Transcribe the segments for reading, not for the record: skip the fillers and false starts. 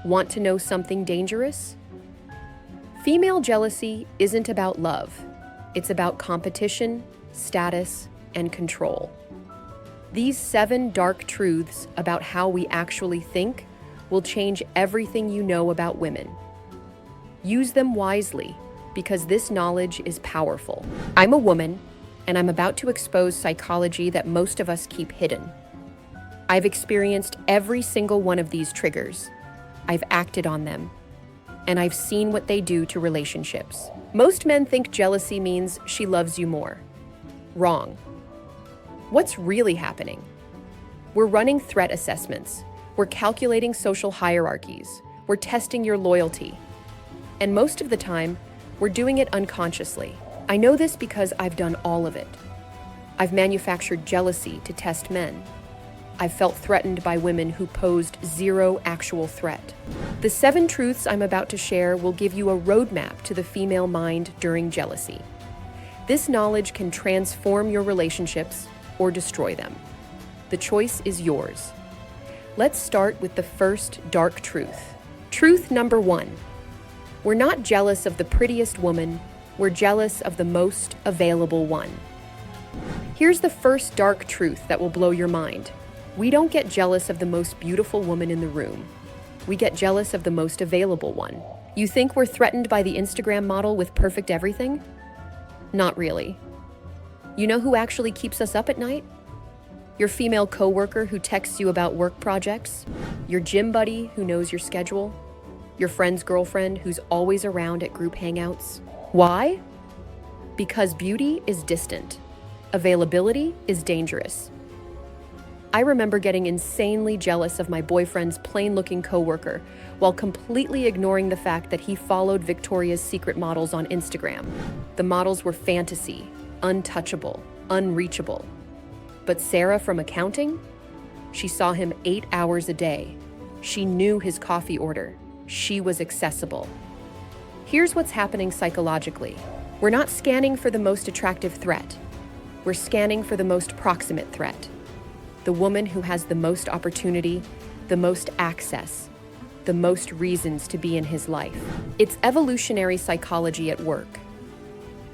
Want to know something dangerous? Female jealousy isn't about love. It's about competition, status, and control. These 7 dark truths about how we actually think will change everything you know about women. Use them wisely, because this knowledge is powerful. I'm a woman, and I'm about to expose psychology that most of us keep hidden. I've experienced every single one of these triggers. I've acted on them, and I've seen what they do to relationships. Most men think jealousy means she loves you more. Wrong. What's really happening? We're running threat assessments. We're calculating social hierarchies. We're testing your loyalty. And most of the time, we're doing it unconsciously. I know this because I've done all of it. I've manufactured jealousy to test men. I've felt threatened by women who posed 0 actual threat. The 7 truths I'm about to share will give you a roadmap to the female mind during jealousy. This knowledge can transform your relationships or destroy them. The choice is yours. Let's start with the first dark truth. Truth number 1. We're not jealous of the prettiest woman, we're jealous of the most available one. Here's the first dark truth that will blow your mind. We don't get jealous of the most beautiful woman in the room. We get jealous of the most available one. You think we're threatened by the Instagram model with perfect everything? Not really. You know who actually keeps us up at night? Your female coworker who texts you about work projects? Your gym buddy who knows your schedule? Your friend's girlfriend who's always around at group hangouts? Why? Because beauty is distant. Availability is dangerous. I remember getting insanely jealous of my boyfriend's plain-looking coworker while completely ignoring the fact that he followed Victoria's Secret models on Instagram. The models were fantasy, untouchable, unreachable. But Sarah from accounting? She saw him 8 hours a day. She knew his coffee order. She was accessible. Here's what's happening psychologically. We're not scanning for the most attractive threat. We're scanning for the most proximate threat. The woman who has the most opportunity, the most access, the most reasons to be in his life. It's evolutionary psychology at work.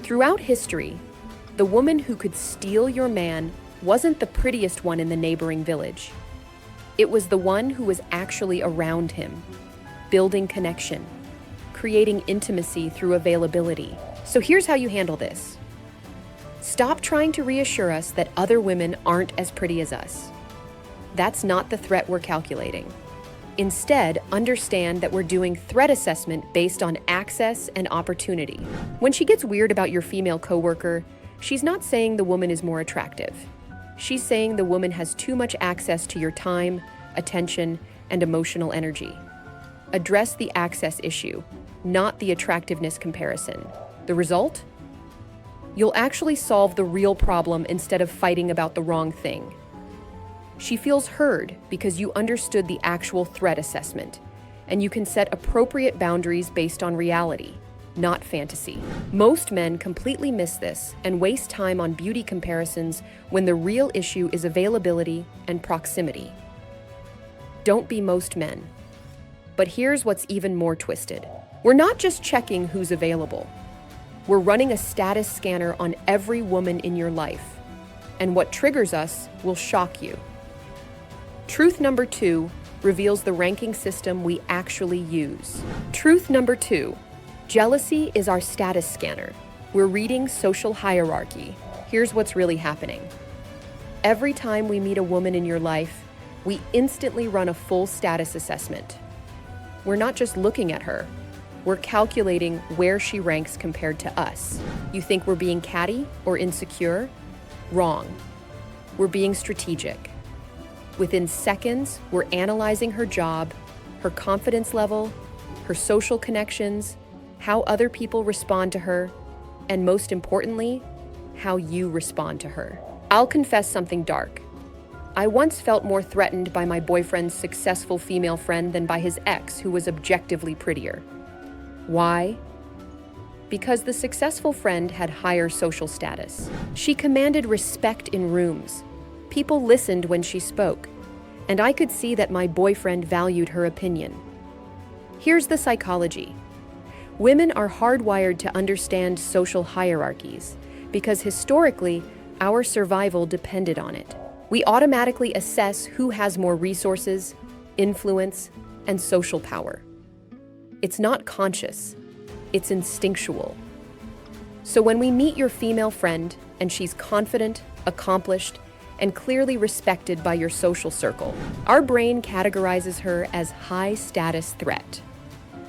Throughout history, the woman who could steal your man wasn't the prettiest one in the neighboring village. It was the one who was actually around him, building connection, creating intimacy through availability. So here's how you handle this. Stop trying to reassure us that other women aren't as pretty as us. That's not the threat we're calculating. Instead, understand that we're doing threat assessment based on access and opportunity. When she gets weird about your female coworker, she's not saying the woman is more attractive. She's saying the woman has too much access to your time, attention, and emotional energy. Address the access issue, not the attractiveness comparison. The result? You'll actually solve the real problem instead of fighting about the wrong thing. She feels heard because you understood the actual threat assessment, and you can set appropriate boundaries based on reality, not fantasy. Most men completely miss this and waste time on beauty comparisons when the real issue is availability and proximity. Don't be most men. But here's what's even more twisted. We're not just checking who's available. We're running a status scanner on every woman in your life, and what triggers us will shock you. Truth number 2 reveals the ranking system we actually use. Truth number 2, jealousy is our status scanner. We're reading social hierarchy. Here's what's really happening. Every time we meet a woman in your life, we instantly run a full status assessment. We're not just looking at her. We're calculating where she ranks compared to us. You think we're being catty or insecure? Wrong. We're being strategic. Within seconds, we're analyzing her job, her confidence level, her social connections, how other people respond to her, and most importantly, how you respond to her. I'll confess something dark. I once felt more threatened by my boyfriend's successful female friend than by his ex, who was objectively prettier. Why? Because the successful friend had higher social status. She commanded respect in rooms. People listened when she spoke, and I could see that my boyfriend valued her opinion. Here's the psychology. Women are hardwired to understand social hierarchies because historically, our survival depended on it. We automatically assess who has more resources, influence, and social power. It's not conscious, it's instinctual. So when we meet your female friend and she's confident, accomplished, and clearly respected by your social circle, our brain categorizes her as high-status threat.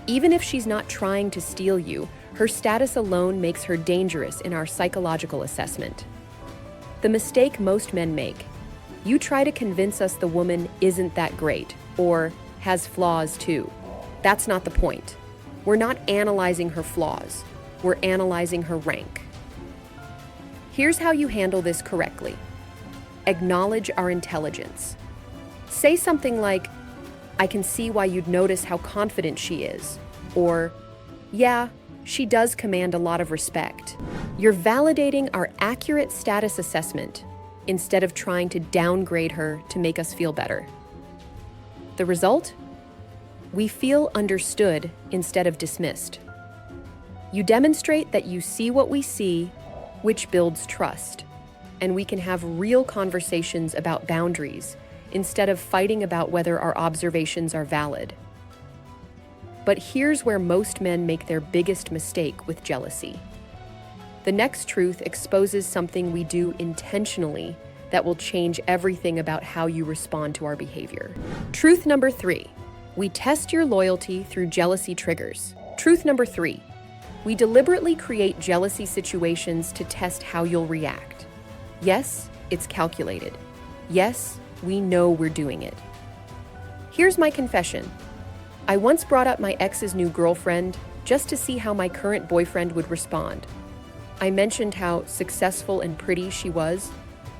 Even if she's not trying to steal you, her status alone makes her dangerous in our psychological assessment. The mistake most men make: you try to convince us the woman isn't that great or has flaws too. That's not the point. We're not analyzing her flaws. We're analyzing her rank. Here's how you handle this correctly. Acknowledge our intelligence. Say something like, "I can see why you'd notice how confident she is," or, "Yeah, she does command a lot of respect." You're validating our accurate status assessment instead of trying to downgrade her to make us feel better. The result? We feel understood instead of dismissed. You demonstrate that you see what we see, which builds trust, and we can have real conversations about boundaries instead of fighting about whether our observations are valid. But here's where most men make their biggest mistake with jealousy. The next truth exposes something we do intentionally that will change everything about how you respond to our behavior. Truth number 3, we test your loyalty through jealousy triggers. Truth number 3, we deliberately create jealousy situations to test how you'll react. Yes, it's calculated. Yes, we know we're doing it. Here's my confession. I once brought up my ex's new girlfriend just to see how my current boyfriend would respond. I mentioned how successful and pretty she was,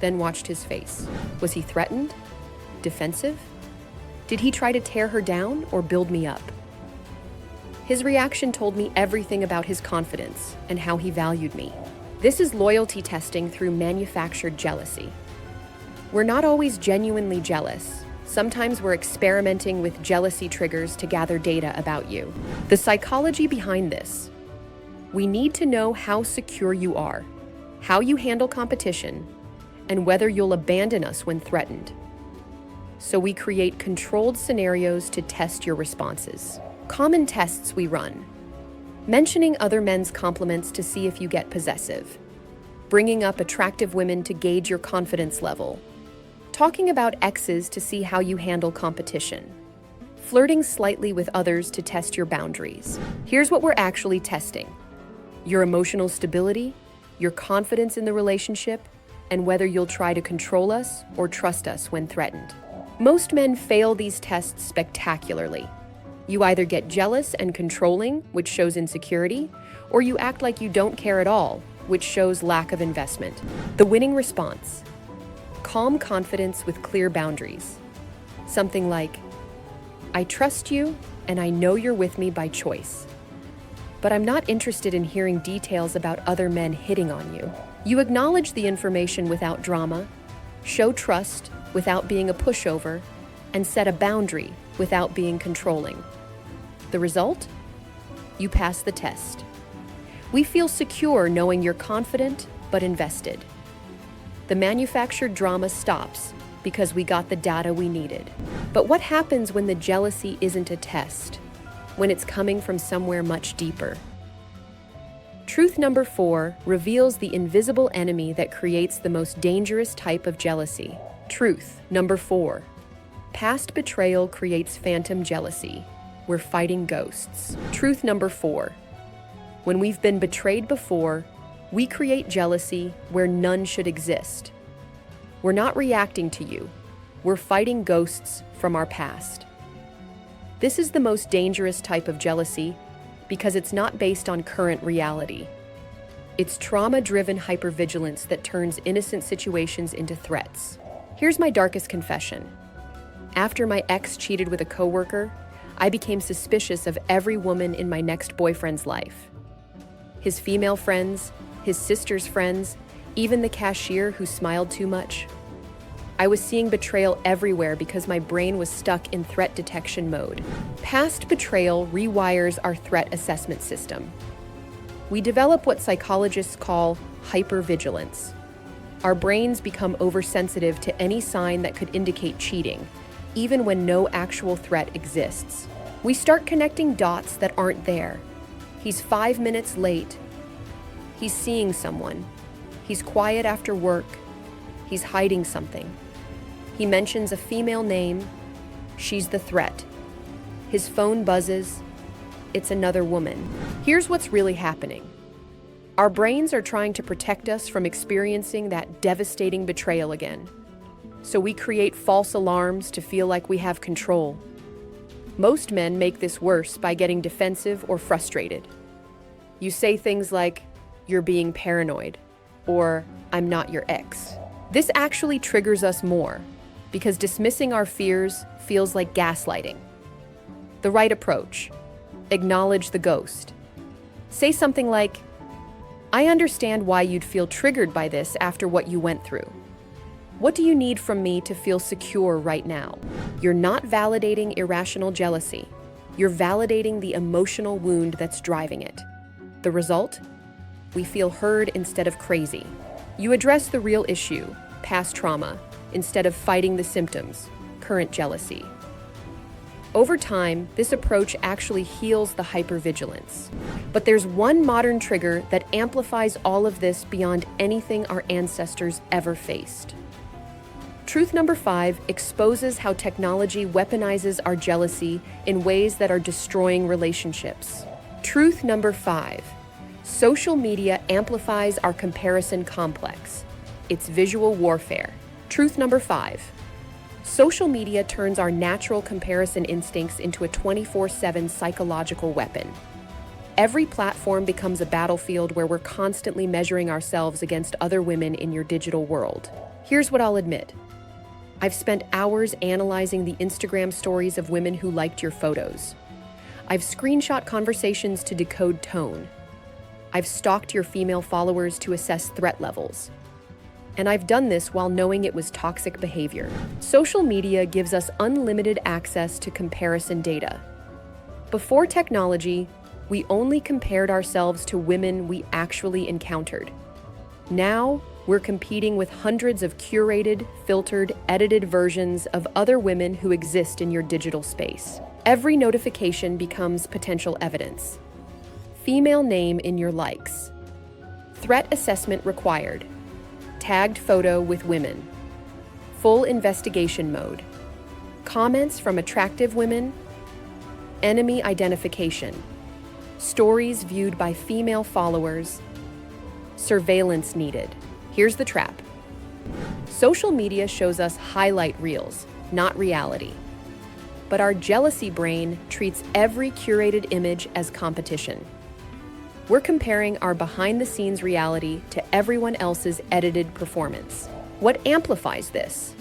then watched his face. Was he threatened? Defensive? Did he try to tear her down or build me up? His reaction told me everything about his confidence and how he valued me. This is loyalty testing through manufactured jealousy. We're not always genuinely jealous. Sometimes we're experimenting with jealousy triggers to gather data about you. The psychology behind this: we need to know how secure you are, how you handle competition, and whether you'll abandon us when threatened. So we create controlled scenarios to test your responses. Common tests we run: mentioning other men's compliments to see if you get possessive, bringing up attractive women to gauge your confidence level, talking about exes to see how you handle competition, flirting slightly with others to test your boundaries. Here's what we're actually testing: your emotional stability, your confidence in the relationship, and whether you'll try to control us or trust us when threatened. Most men fail these tests spectacularly. You either get jealous and controlling, which shows insecurity, or you act like you don't care at all, which shows lack of investment. The winning response: calm confidence with clear boundaries. Something like, "I trust you and I know you're with me by choice, but I'm not interested in hearing details about other men hitting on you." You acknowledge the information without drama, show trust without being a pushover, and set a boundary without being controlling. The result? You pass the test. We feel secure knowing you're confident but invested. The manufactured drama stops because we got the data we needed. But what happens when the jealousy isn't a test? When it's coming from somewhere much deeper? Truth number 4 reveals the invisible enemy that creates the most dangerous type of jealousy. Truth number 4. Past betrayal creates phantom jealousy. We're fighting ghosts. Truth number 4. When we've been betrayed before, we create jealousy where none should exist. We're not reacting to you. We're fighting ghosts from our past. This is the most dangerous type of jealousy because it's not based on current reality. It's trauma-driven hypervigilance that turns innocent situations into threats. Here's my darkest confession. After my ex cheated with a coworker, I became suspicious of every woman in my next boyfriend's life. His female friends, his sister's friends, even the cashier who smiled too much. I was seeing betrayal everywhere because my brain was stuck in threat detection mode. Past betrayal rewires our threat assessment system. We develop what psychologists call hypervigilance. Our brains become oversensitive to any sign that could indicate cheating, even when no actual threat exists. We start connecting dots that aren't there. He's 5 minutes late. He's seeing someone. He's quiet after work. He's hiding something. He mentions a female name. She's the threat. His phone buzzes. It's another woman. Here's what's really happening. Our brains are trying to protect us from experiencing that devastating betrayal again. So we create false alarms to feel like we have control. Most men make this worse by getting defensive or frustrated. You say things like, "You're being paranoid," or "I'm not your ex." This actually triggers us more because dismissing our fears feels like gaslighting. The right approach: acknowledge the ghost. Say something like, "I understand why you'd feel triggered by this after what you went through. What do you need from me to feel secure right now?" You're not validating irrational jealousy. You're validating the emotional wound that's driving it. The result? We feel heard instead of crazy. You address the real issue, past trauma, instead of fighting the symptoms, current jealousy. Over time, this approach actually heals the hypervigilance. But there's one modern trigger that amplifies all of this beyond anything our ancestors ever faced. Truth number 5 exposes how technology weaponizes our jealousy in ways that are destroying relationships. Truth number 5. Social media amplifies our comparison complex. It's visual warfare. Truth number 5. Social media turns our natural comparison instincts into a 24/7 psychological weapon. Every platform becomes a battlefield where we're constantly measuring ourselves against other women in your digital world. Here's what I'll admit. I've spent hours analyzing the Instagram stories of women who liked your photos. I've screenshot conversations to decode tone. I've stalked your female followers to assess threat levels. And I've done this while knowing it was toxic behavior. Social media gives us unlimited access to comparison data. Before technology, we only compared ourselves to women we actually encountered. Now, we're competing with hundreds of curated, filtered, edited versions of other women who exist in your digital space. Every notification becomes potential evidence. Female name in your likes. Threat assessment required. Tagged photo with women. Full investigation mode. Comments from attractive women. Enemy identification. Stories viewed by female followers. Surveillance needed. Here's the trap. Social media shows us highlight reels, not reality. But our jealousy brain treats every curated image as competition. We're comparing our behind-the-scenes reality to everyone else's edited performance. What amplifies this?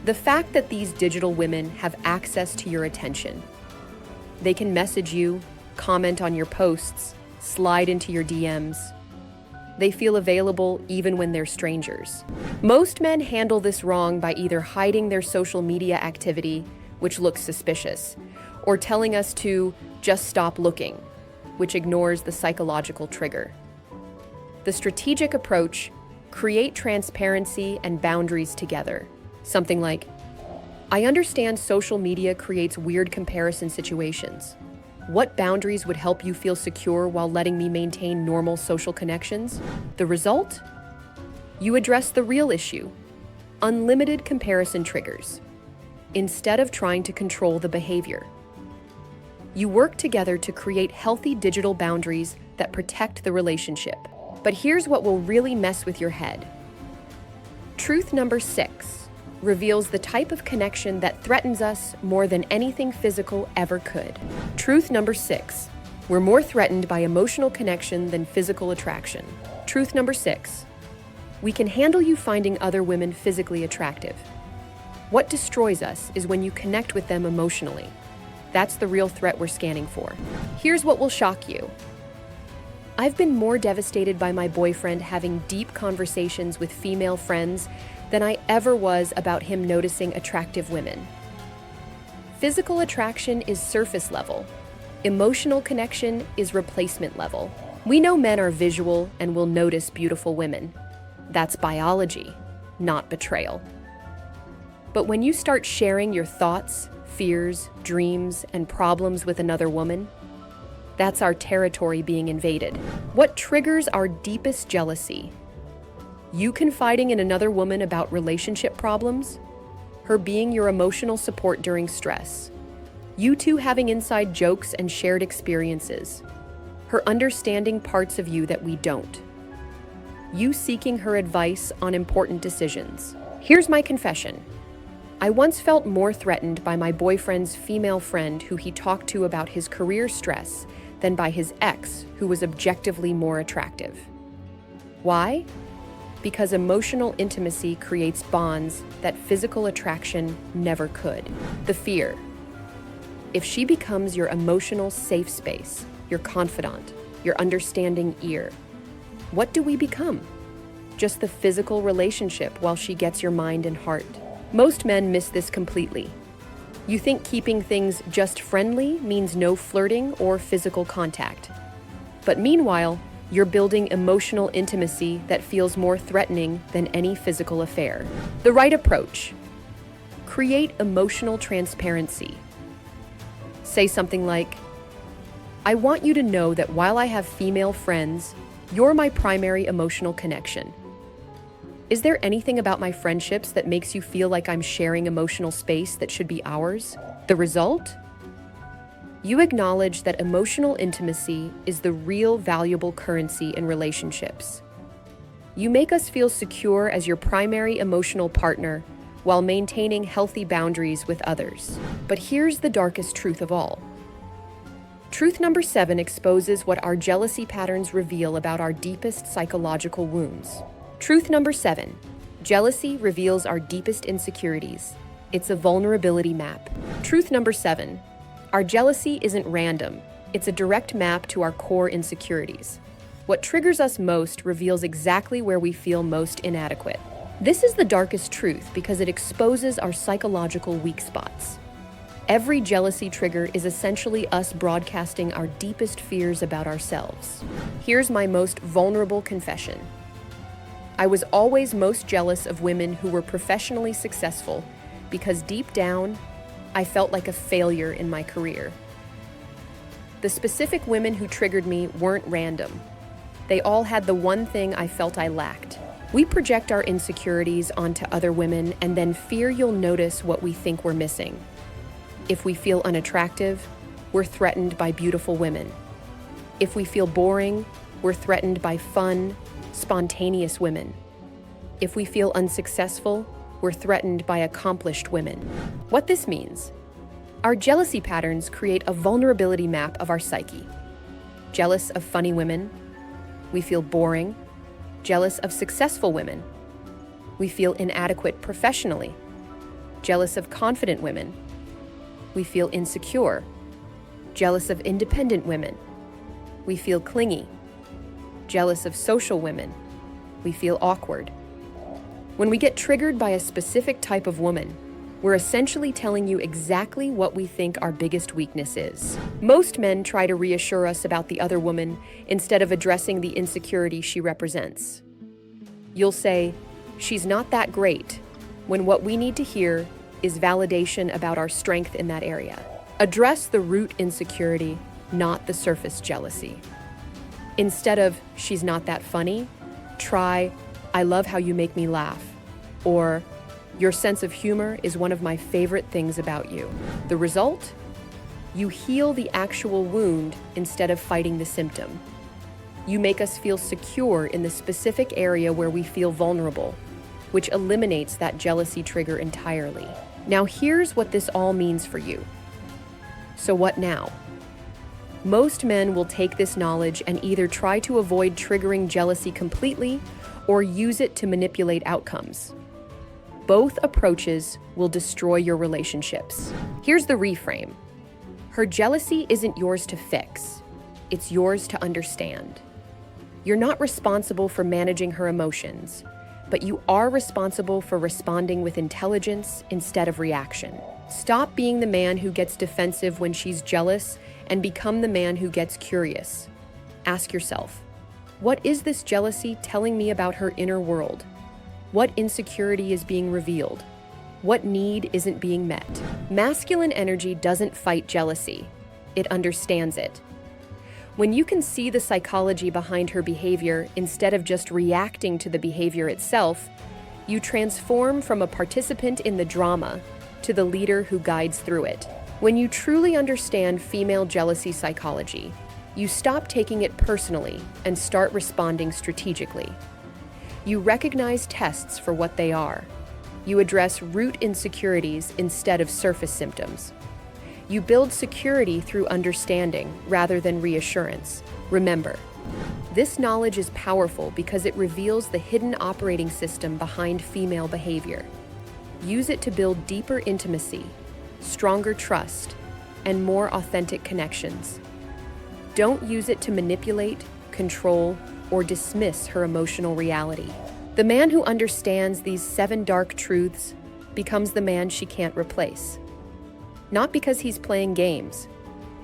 The fact that these digital women have access to your attention. They can message you, comment on your posts, slide into your DMs. They feel available even when they're strangers. Most men handle this wrong by either hiding their social media activity, which looks suspicious, or telling us to just stop looking, which ignores the psychological trigger. The strategic approach: create transparency and boundaries together. Something like, "I understand social media creates weird comparison situations. What boundaries would help you feel secure while letting me maintain normal social connections?" The result? You address the real issue: unlimited comparison triggers, instead of trying to control the behavior. You work together to create healthy digital boundaries that protect the relationship. But here's what will really mess with your head. Truth number 6 reveals the type of connection that threatens us more than anything physical ever could. Truth number 6. We're more threatened by emotional connection than physical attraction. Truth number 6. We can handle you finding other women physically attractive. What destroys us is when you connect with them emotionally. That's the real threat we're scanning for. Here's what will shock you. I've been more devastated by my boyfriend having deep conversations with female friends than I ever was about him noticing attractive women. Physical attraction is surface level. Emotional connection is replacement level. We know men are visual and will notice beautiful women. That's biology, not betrayal. But when you start sharing your thoughts, fears, dreams, and problems with another woman, that's our territory being invaded. What triggers our deepest jealousy? You confiding in another woman about relationship problems? Her being your emotional support during stress? You two having inside jokes and shared experiences? Her understanding parts of you that we don't? You seeking her advice on important decisions? Here's my confession. I once felt more threatened by my boyfriend's female friend who he talked to about his career stress than by his ex, who was objectively more attractive. Why? Because emotional intimacy creates bonds that physical attraction never could. The fear. If she becomes your emotional safe space, your confidant, your understanding ear, what do we become? Just the physical relationship while she gets your mind and heart. Most men miss this completely. You think keeping things just friendly means no flirting or physical contact. But meanwhile, you're building emotional intimacy that feels more threatening than any physical affair. The right approach. Create emotional transparency. Say something like, I want you to know that while I have female friends, you're my primary emotional connection. Is there anything about my friendships that makes you feel like I'm sharing emotional space that should be ours? The result? You acknowledge that emotional intimacy is the real valuable currency in relationships. You make us feel secure as your primary emotional partner while maintaining healthy boundaries with others. But here's the darkest truth of all. Truth number 7 exposes what our jealousy patterns reveal about our deepest psychological wounds. Truth number 7, jealousy reveals our deepest insecurities. It's a vulnerability map. Truth number 7, our jealousy isn't random. It's a direct map to our core insecurities. What triggers us most reveals exactly where we feel most inadequate. This is the darkest truth because it exposes our psychological weak spots. Every jealousy trigger is essentially us broadcasting our deepest fears about ourselves. Here's my most vulnerable confession. I was always most jealous of women who were professionally successful because deep down, I felt like a failure in my career. The specific women who triggered me weren't random. They all had the one thing I felt I lacked. We project our insecurities onto other women and then fear you'll notice what we think we're missing. If we feel unattractive, we're threatened by beautiful women. If we feel boring, we're threatened by fun, spontaneous women. If we feel unsuccessful, we're threatened by accomplished women. What this means: our jealousy patterns create a vulnerability map of our psyche. Jealous of funny women, we feel boring. Jealous of successful women, we feel inadequate professionally. Jealous of confident women, we feel insecure. Jealous of independent women, we feel clingy. Jealous of social women, we feel awkward. When we get triggered by a specific type of woman, we're essentially telling you exactly what we think our biggest weakness is. Most men try to reassure us about the other woman instead of addressing the insecurity she represents. You'll say, she's not that great, when what we need to hear is validation about our strength in that area. Address the root insecurity, not the surface jealousy. Instead of, she's not that funny, try, I love how you make me laugh, or your sense of humor is one of my favorite things about you. The result? You heal the actual wound instead of fighting the symptom. You make us feel secure in the specific area where we feel vulnerable, which eliminates that jealousy trigger entirely. Now here's what this all means for you. So what now? Most men will take this knowledge and either try to avoid triggering jealousy completely or use it to manipulate outcomes. Both approaches will destroy your relationships. Here's the reframe. Her jealousy isn't yours to fix. It's yours to understand. You're not responsible for managing her emotions. but you are responsible for responding with intelligence instead of reaction. Stop being the man who gets defensive when she's jealous and become the man who gets curious. Ask yourself, what is this jealousy telling me about her inner world? What insecurity is being revealed? What need isn't being met? Masculine energy doesn't fight jealousy. It understands it. When you can see the psychology behind her behavior instead of just reacting to the behavior itself, you transform from a participant in the drama to the leader who guides through it. When you truly understand female jealousy psychology, you stop taking it personally and start responding strategically. You recognize tests for what they are. You address root insecurities instead of surface symptoms. You build security through understanding rather than reassurance. Remember, this knowledge is powerful because it reveals the hidden operating system behind female behavior. Use it to build deeper intimacy, stronger trust, and more authentic connections. Don't use it to manipulate, control, or dismiss her emotional reality. The man who understands these 7 dark truths becomes the man she can't replace. Not because he's playing games,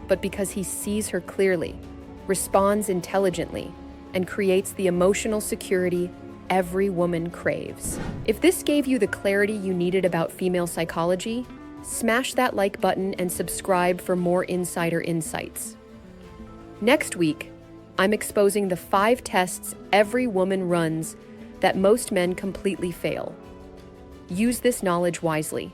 but because he sees her clearly, responds intelligently, and creates the emotional security every woman craves. If this gave you the clarity you needed about female psychology, smash that like button and subscribe for more insider insights. Next week, I'm exposing the 5 tests every woman runs that most men completely fail. Use this knowledge wisely.